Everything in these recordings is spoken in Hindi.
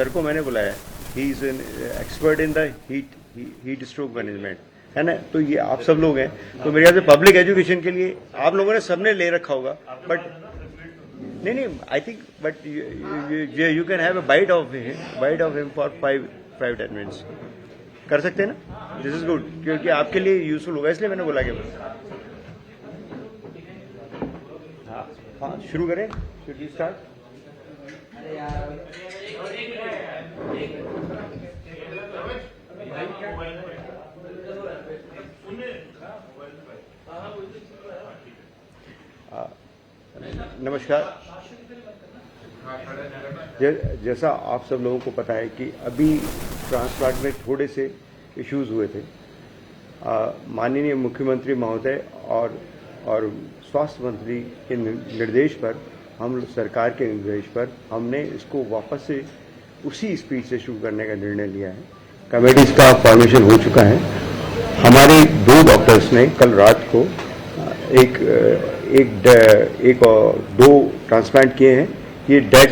सर को मैंने बुलाया, he is an expert in the heat stroke management, है ना। तो ये आप सब लोग हैं, तो मेरे ख्याल से पब्लिक एजुकेशन के लिए आप लोगों ने सबने ले रखा होगा, बट नहीं, I think but you can have a bite of him for 5-10 minutes कर सकते हैं ना। दिस इज गुड, क्योंकि आपके लिए यूजफुल होगा, इसलिए मैंने बोला कि हाँ शुरू करें। Should we start? नमस्कार। जैसा आप सब लोगों को पता है कि अभी ट्रांसप्लांट में थोड़े से इश्यूज हुए थे। माननीय मुख्यमंत्री महोदय और स्वास्थ्य मंत्री के निर्देश पर, हम सरकार के निर्देश पर हमने इसको वापस से उसी स्पीड से शुरू करने का निर्णय लिया है। कमेटीज का फॉर्मेशन हो चुका है। हमारे 2 डॉक्टर्स ने कल रात को एक 2 ट्रांसप्लांट किए हैं। ये डेड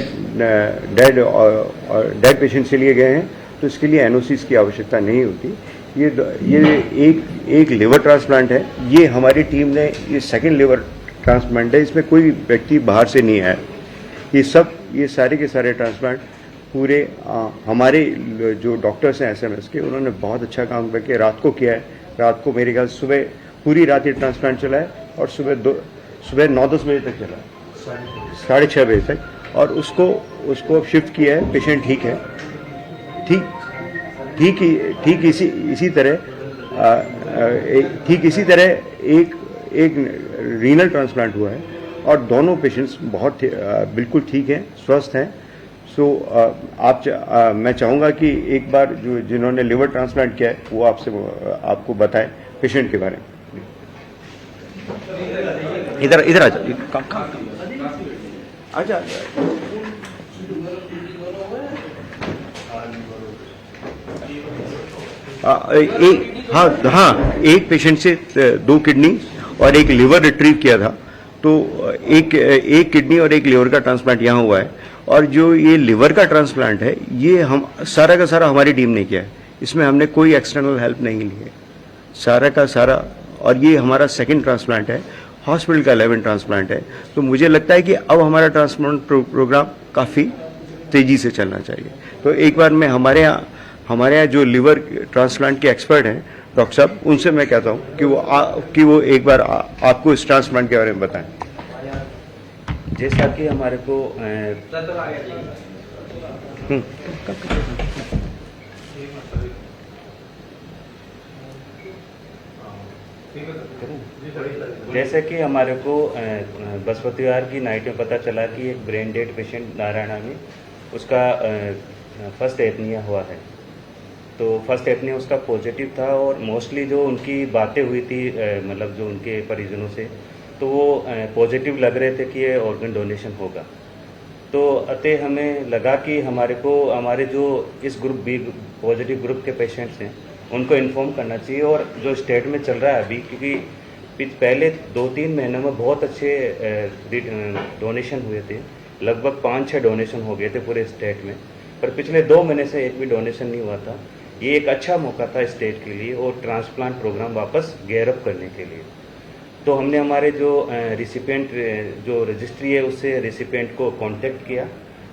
पेशेंट के लिए गए हैं, तो इसके लिए एनओसीज की आवश्यकता नहीं होती। ये एक लिवर ट्रांसप्लांट है। ये हमारी टीम ने, ये सेकंड लिवर ट्रांसप्लांट है, इसमें कोई व्यक्ति बाहर से नहीं आया। ये सारे के सारे ट्रांसप्लांट पूरे हमारे जो डॉक्टर्स हैं एसएमएस के, उन्होंने बहुत अच्छा काम करके रात को किया है। रात को मेरे ख्याल सुबह पूरी रात ये ट्रांसप्लांट चला है और सुबह 9-10 बजे तक चला है, 6:30 बजे तक, और उसको अब शिफ्ट किया है। पेशेंट ठीक है, ठीक इसी तरह एक रीनल ट्रांसप्लांट हुआ है और दोनों पेशेंट्स बहुत बिल्कुल ठीक हैं, स्वस्थ हैं। सो मैं चाहूँगा कि एक बार जिन्होंने लिवर ट्रांसप्लांट किया है वो आपको बताएं पेशेंट के बारे में। इधर आ जाओ, आजा। एक पेशेंट से 2 किडनी और एक लिवर रिट्रीव किया था, तो एक किडनी और एक लिवर का ट्रांसप्लांट यहाँ हुआ है। और जो ये लिवर का ट्रांसप्लांट है, ये हम सारा का सारा हमारी टीम ने किया है। इसमें हमने कोई एक्सटर्नल हेल्प नहीं ली है, सारा का सारा। और ये हमारा सेकंड ट्रांसप्लांट है, हॉस्पिटल का 11 ट्रांसप्लांट है। तो मुझे लगता है कि अब हमारा ट्रांसप्लांट प्रोग्राम काफ़ी तेज़ी से चलना चाहिए। तो एक बार मैं हमारे यहाँ जो लिवर ट्रांसप्लांट के एक्सपर्ट हैं डॉक्टर साहब, उनसे मैं कहता हूँ कि वो एक बार आपको इस ट्रांसप्लांट के बारे में बताएं। जैसा कि हमारे को जैसे कि हमारे को बृहस्पतिवार की नाइट में पता चला कि एक ब्रेन डेड पेशेंट नारायणा में उसका फर्स्ट एपनिया हुआ है। तो फर्स्ट एपनिया उसका पॉजिटिव था और मोस्टली जो उनकी बातें हुई थी मतलब जो उनके परिजनों से, तो वो पॉजिटिव लग रहे थे कि ये ऑर्गन डोनेशन होगा। तो अतः हमें लगा कि हमारे जो इस ग्रुप बी पॉजिटिव ग्रुप के पेशेंट्स हैं उनको इन्फॉर्म करना चाहिए। और जो स्टेट में चल रहा है अभी, क्योंकि पहले 2-3 महीनों में बहुत अच्छे डोनेशन हुए थे, लगभग 5-6 डोनेशन हो गए थे पूरे स्टेट में, पर पिछले 2 महीने से एक भी डोनेशन नहीं हुआ था। ये एक अच्छा मौका था स्टेट के लिए और ट्रांसप्लांट प्रोग्राम वापस गेयर अप करने के लिए। तो हमने हमारे जो रिसिपेंट जो रजिस्ट्री है उससे रिसिपेंट को कांटेक्ट किया।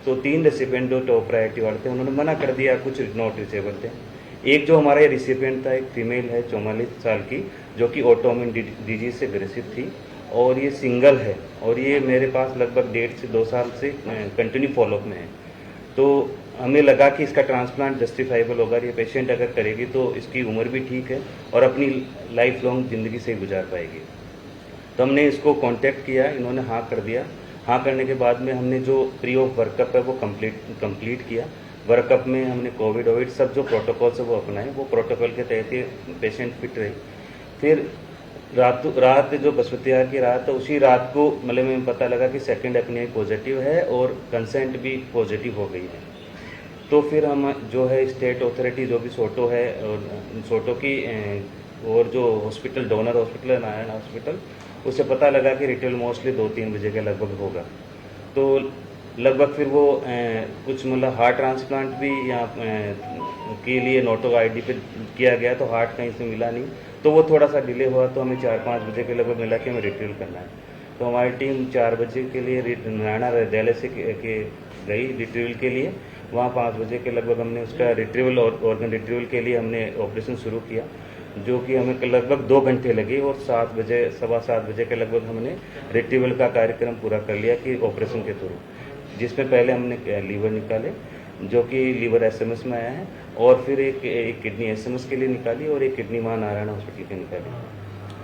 तो 3 रिसिपेंट जो टॉप प्रायोरिटी वाले थे उन्होंने मना कर दिया, कुछ नॉट रिचेबल थे। एक जो हमारा ये रिसिपेंट था, एक फीमेल है 44 साल की, जो कि ऑटोइम्यून डिजीज से ग्रसित थी और ये सिंगल है और ये मेरे पास लगभग 1.5 से 2 साल से कंटिन्यू फॉलोअप में है। तो हमें लगा कि इसका ट्रांसप्लांट जस्टिफाइबल होगा। ये पेशेंट अगर करेगी तो इसकी उम्र भी ठीक है और अपनी लाइफ लॉन्ग जिंदगी से गुजार पाएगी। तो हमने इसको कांटेक्ट किया, इन्होंने हाँ कर दिया। हाँ करने के बाद में हमने जो प्री ऑफ वर्कअप है वो कंप्लीट किया। वर्कअप में हमने कोविड सब जो प्रोटोकॉल्स है वो अपनाए, वो प्रोटोकॉल के तहत ही पेशेंट फिट रही। फिर रात जो बृहस्पतिवार की रात, तो उसी रात को मतलब में पता लगा कि सेकंड एपनिया पॉजिटिव है और कंसेंट भी पॉजिटिव हो गई है। तो फिर हम जो है स्टेट अथॉरिटी जो भी सोटो है और सोटो की और जो हॉस्पिटल डोनर हॉस्पिटल है नारायण हॉस्पिटल, उससे पता लगा कि रिटेल मोस्टली 2-3 बजे के लगभग होगा। तो लगभग फिर वो कुछ मतलब हार्ट ट्रांसप्लांट भी यहाँ के लिए नोटो आईडी पे किया गया, तो हार्ट कहीं से मिला नहीं, तो वो थोड़ा सा डिले हुआ, तो हमें 4-5 बजे के लगभग मिला कि हमें रिट्रीव करना है। तो हमारी टीम 4 बजे के लिए नारायणा विद्यालय से के गई रिट्रीवल के लिए। वहाँ 5 बजे के लगभग हमने उसका रिट्रीवल और ऑर्गन रिट्रीवल के लिए हमने ऑपरेशन शुरू किया, जो कि हमें लगभग 2 घंटे लगे, और 7 बजे 7:15 बजे के लगभग हमने रिट्रीवल का कार्यक्रम पूरा कर लिया कि ऑपरेशन के थ्रू, जिसमें पहले हमने लीवर निकाले, जो कि लीवर एसएमएस में आया है, और फिर एक किडनी एसएमएस के लिए निकाली, और एक किडनी वहाँ नारायण हॉस्पिटल के निकाली।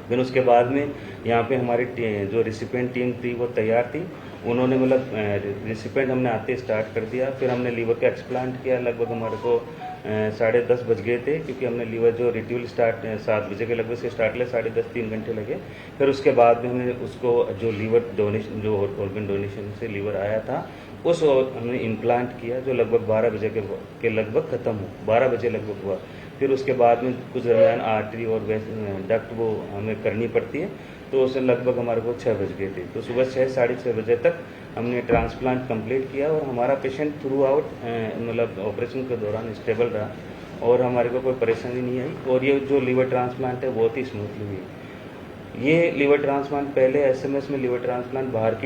फिर उसके बाद में यहाँ पे हमारी जो रिसिपेंट टीम थी वो तैयार थी, उन्होंने मतलब रिसिपेंट हमने आते स्टार्ट कर दिया। फिर हमने लीवर का एक्सप्लांट किया, लगभग हमारे को 10:30 बज गए थे, क्योंकि हमने लीवर जो रिट्रीवल स्टार्ट 7 बजे के लगभग से स्टार्ट किया, 10:30 3 घंटे लगे। फिर उसके बाद में हमने उसको जो लीवर डोनेशन, जो ऑर्गन डोनेशन से लीवर आया था, उस हमने इम्प्लांट किया, जो लगभग 12 बजे के लगभग ख़त्म हुआ, 12 बजे लगभग हुआ। फिर उसके बाद में कुछ दरमियान आर्टरी और डक्ट वो हमें करनी पड़ती है, तो उसे लगभग हमारे को 6 बज गए थे। तो सुबह 6 साढ़े 6 बजे तक हमने ट्रांसप्लांट कंप्लीट किया, और हमारा पेशेंट थ्रू आउट मतलब ऑपरेशन के दौरान स्टेबल रहा, और हमारे को कोई परेशानी नहीं आई, और ये जो लीवर ट्रांसप्लांट है बहुत ही स्मूथली हुई। ये लीवर ट्रांसप्लांट पहले एसएमएस में लीवर ट्रांसप्लांट बाहर की